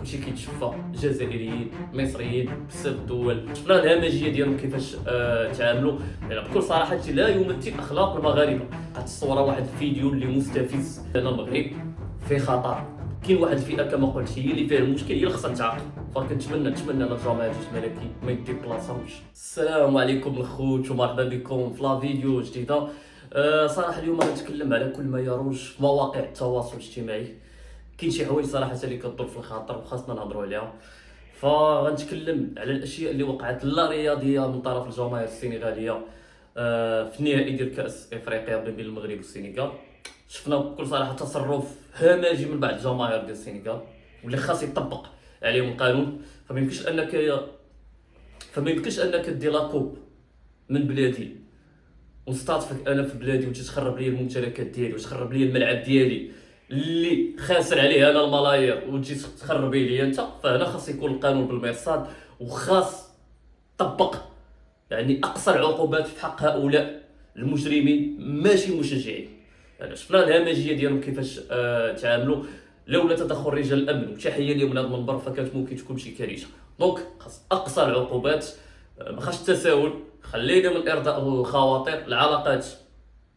كلشي كيتشفى، جزائريين مصريين بزاف الدول، شفنا الهمجيه ديالهم كيفاش تعاملوا. يعني بكل صراحه لا يمثل اخلاق المغاربه. قد تصور واحد الفيديو اللي مستفز. هنا المغرب في خطر، كاين واحد الفئه كما قلت هي اللي فيها المشكل، هي اللي خصها تعاقب. فكنتمنى ان الجماعه الملكي ما يديبلاصاوش. السلام عليكم الخوت ومرحبا بكم في لا فيديو جديده. صراحه اليوم غنتكلم على كل ما يروج في مواقع التواصل الاجتماعي. كاين شي حوايج صراحه اللي كتدور في الخاطر وخاصنا نهضروا عليها. فغنتكلم على الاشياء اللي وقعت لا رياضيه من طرف الجماهير السنغاليه في النهائي ديال كاس افريقيا بين المغرب والسنغال. شفنا بكل صراحه تصرف همجي من بعض الجماهير ديال السنغال واللي خاص يطبق عليهم القانون. فما يمكنش انك دير لاكوب من بلادي ونستضيفك انا في بلادي وتتخرب لي الممتلكات ديالي وتخرب لي الملعب ديالي اللي خاسر عليه انا الملايير وتجي تخربي لي انت. فهنا خاص يكون القانون بالمرصاد وخاص طبق يعني اقصى العقوبات في حق هؤلاء المجرمين ماشي مشجعين. يعني شفنا الهمجيه ديالهم كيفاش تعاملوا. لولا تدخل رجال الامن وتحيه لهم من هذا المنبر فكانت ممكن تكون شي كارثه. دونك خاص اقصى العقوبات. ما خاصش التساهل. خلينا من ارضاء الخواطر. العلاقات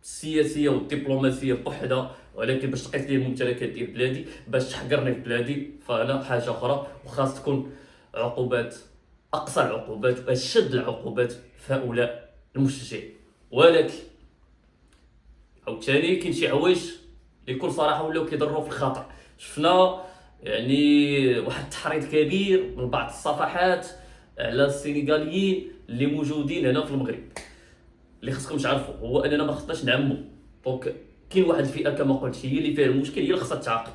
السياسيه والدبلوماسيه بوحدها، ولكن باش تقيس لي الممتلكات ديال بلادي، باش تحقرني في بلادي، فانا حاجه اخرى. وخاص تكون عقوبات، اقصى العقوبات واشد العقوبات في هؤلاء المشجعين. ولكن عاوتاني كاين شي حوايج اللي بكل صراحه ولاو كيضروا في الخاطر. شفنا يعني واحد التحريض كبير من بعض الصفحات على السنغاليين اللي موجودين هنا في المغرب. اللي خصكم تعرفوا هو اننا ما خصناش نعمو. دونك كاين واحد الفئه كما قلت هي اللي فيها المشكل، هي اللي خصها تعاقب.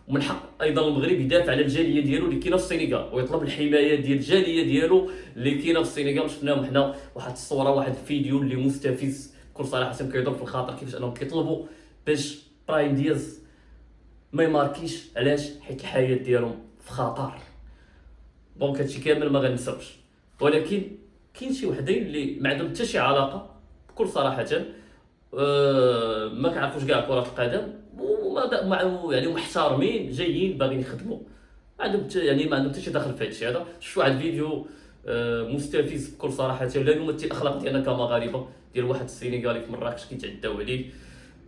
ومن حق ايضا المغرب يدافع على الجاليه ديالو اللي كاينه في السنغال ويطلب الحمايه ديال الجاليه ديالو اللي كاينه في السنغال. شفناهم حنا واحد الصوره، واحد الفيديو اللي مستفز بكل صراحه كيضرب في الخاطر. كيفاش انهم كيطلبوا باش برايم دياز ما يماركيش. علاش؟ حيت الحياه ديالهم في خطر. دونك هادشي كامل ما غنساوش. ولكن كاين شي وحدين اللي ما عندهم حتى شي علاقه بكل صراحه. ما كيعرفوش كاع كره القدم يعني محترمين جايين باغيين يخدموا. ما عندهم حتى شي دخل في هادشي هذا. شفت واحد الفيديو مستفز بكل صراحه لا يمثل الاخلاق ديالنا كمغاربه، ديال واحد السنغالي في مراكش كيتعداو عليه.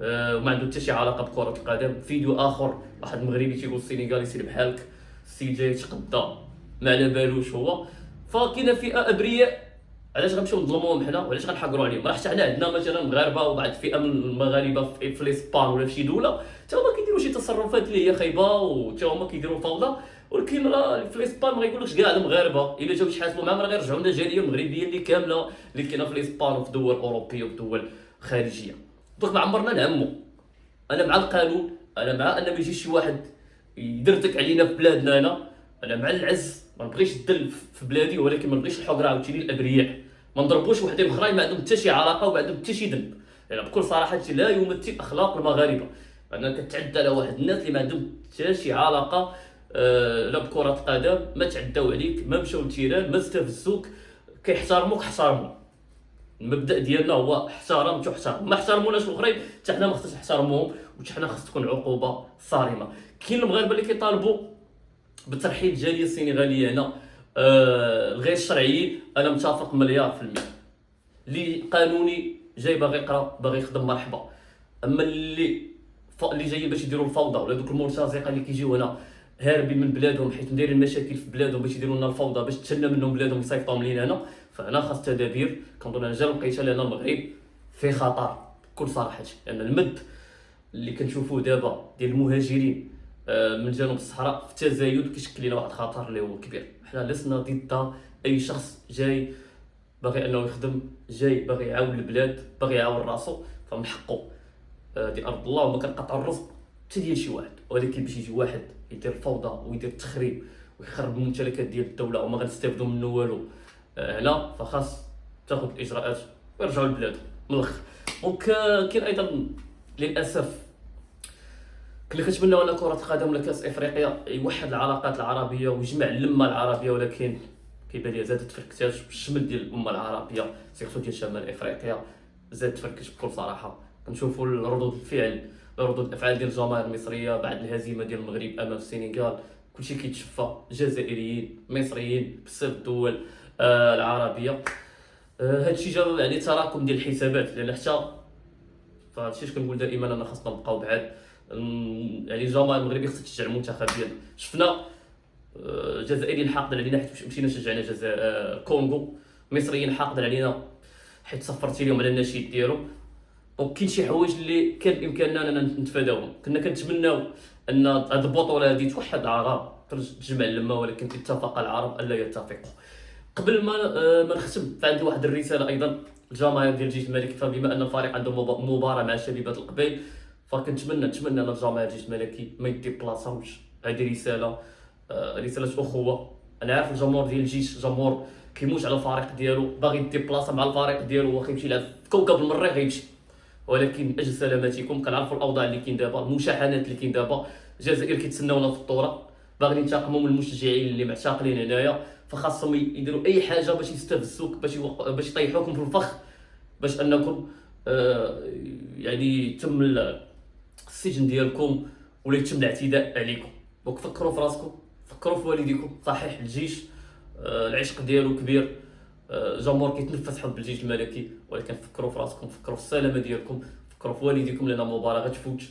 وما عنده حتى شي علاقه بكره القدم. فيديو اخر واحد المغربي تيقول السنغالي سير بحالك، السيد جاي يتقدى ما على بالوش هو. فكاينه فئه ابرياء، علاش غنمشيو نظلموهم حنا وعلاش غنحقروا عليهم؟ راه حتى حنا عندنا مثلا مغاربه وبعض الفئه من المغاربه في الاسبان ولا في شي دوله حتى هما كيديروا شي تصرفات اللي هي خايبه وحتى هما كيديروا فوضى. ولكن راه في الاسبان ما غيقولكش كاع المغاربه الا جاو يحاسبوا معاهم راه غيرجعوا لنا الجاليه المغربيه اللي كامله اللي كاينه في الاسبان وفي دول اوروبيه وفي دول خارجيه. دونك ما عمرنا نعمو. انا مع القانون، انا مع ان ما يجيش شي واحد يدرتك علينا في بلادنا هنا. انا مع العز، ما نبغيش الذل في بلادي، ولكن ما نبغيش الحقره عاوتاني الابرياء. ما نضربوش وحدين اخرين ما عندهم حتى شي علاقه وما عندهم حتى شي ذنب. يعني بكل صراحه لا يمثل اخلاق المغاربه انك كتعدى على واحد الناس اللي ما عندهم حتى شي علاقه لا بكره القدم. ما تعداو عليك، ما مشاو للتيران، ما استفزوك، كيحترموك احترموا. المبدا ديالنا هو احترم تحترم. ما احترموناش الاخرين حتى حنا ما خصناش نحترموهم، وحتى حنا خص تكون عقوبه صارمه. كاين المغاربه اللي كيطالبوا بترحيل الجاليه السنغاليه هنا الغير الشرعيين. انا متفق مليار في المية. اللي قانوني جاي باغي يقرا باغي يخدم مرحبا. اما اللي جايين باش يديروا الفوضى ولا دوك المرتزقه اللي كيجيو هنا هاربين من بلادهم حيت مدايرين المشاكل في بلادهم باش يديروا لنا الفوضى باش تشنى منهم بلادهم يصيفطوهم لينا هنا، فهنا خاص تدابير. كنظن انا جا لقيتها لان المغرب في خطر بكل صراحه. لان المد اللي كنشوفوه دابا ديال المهاجرين من جنوب الصحراء في التزايد كيشكل لنا واحد الخطر اللي هو كبير. حنا لسنا ضد اي شخص جاي باغي انه يخدم، جاي باغي يعاون البلاد، باغي يعاون راسو، فمن حقه. دي ارض الله وما كنقطع الرزق حتى ديال شي واحد. ولكن باش يجي واحد يدير فوضى ويدير تخريب ويخرب الممتلكات ديال الدوله وما غنستافدوا منه والو هنا، فخاص تاخذ الاجراءات ويرجعوا لبلادهم من الاخر. دونك كاين ايضا للاسف كنا كنتمناو ان كره القدم ولا كاس افريقيا يوحد العلاقات العربيه ويجمع اللمه العربيه، ولكن كيبان لي زادت تفركتات بالشمل ديال الامه العربيه سيرتو ديال شمال افريقيا. زاد تفركش بكل صراحه. كنشوفوا ردود الافعال ديال الجماهير المصريه بعد الهزيمه ديال المغرب امام السنغال كلشي كيتشفى، جزائريين مصريين بزاف الدول العربيه. هادشي جا يعني تراكم ديال الحسابات، لان حتى فهادشي اش كنقول دائما انا خاصنا نبقاو بعاد. يعني الجماهير المغربيه خصها تشجع المنتخب ديالنا. شفنا جزائريين حاقدين علينا حيت مشينا شجعنا كونغو، مصريين حاقدين علينا حيت صفرتي لهم على النشيد ديالو. دونك كاين شي حوايج اللي كان بامكاننا اننا نتفاداوهم. كنا كنتمناو ان هاد البطوله هادي توحد العرب، تجمع اللمه، ولكن اتفق العرب الا يتفقوا. قبل ما نختم، فعندي واحد الرساله ايضا الجماهير ديال جيش الملكي. فبما ان الفريق عنده مباراه مع شبيبه القبيل، فكنتمنى ان الجماهير جيش الملكي ما يديبلاصاوش. هذه رساله اخوه. انا عارف الجمهور ديال الجيش جمهور كيموت على الفريق ديالو، باغي يديبلاصا مع الفريق ديالو، واخا يمشي يلعب في كوكب المريخ غيمشي، ولكن من اجل سلامتكم كنعرفوا الاوضاع اللي كاين دابا، المشاحنات اللي كاين دابا. الجزائر كيتسناونا في الطوره، باغيين ينتقموا من المشجعين اللي معتقلين هنايا، فخاصهم يديروا اي حاجه باش يستفزوك، باش يطيحوكم في الفخ، باش انكم يعني يتم السجن ديالكم ولا يتم الاعتداء عليكم. دونك فكروا في راسكم، فكروا في والديكم. صحيح الجيش العشق ديالو كبير، جمهور كيتنفس حب الجيش الملكي، ولكن فكروا في راسكم، فكروا في السلامه ديالكم، فكروا في والديكم، لان المباراه غتفوت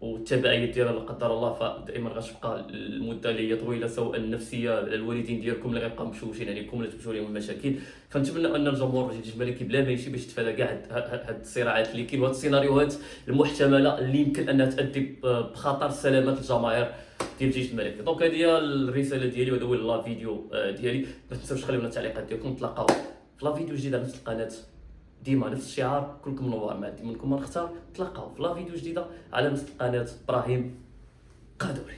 والتبعيات ديالها لا قدر الله فدائما غتبقى المده اللي هي طويله، سواء النفسيه على الوالدين ديالكم اللي غيبقاو مشوشين عليكم ولا تمشوا لهم المشاكل. فنتمنى ان الجمهور ديال الجيش الملكي بلا ما يمشي باش يتفادى كاع هاد الصراعات اللي كاين وهاد السيناريوهات المحتمله اللي يمكن انها تؤدي بخطر سلامه الجماهير ديال الجيش الملكي. دونك هذه هي الرساله ديالي، وهذا هو الفيديو ديالي. ما تنساوش تخليو لنا التعليقات ديالكم. نتلاقاو في لا فيديو جديده على نفس القناه، ديما نفس الشعار، كلكم منور مع منكم ما نختار. تلاقاو في لا فيديو جديده على نفس القناه. ابراهيم قادوري.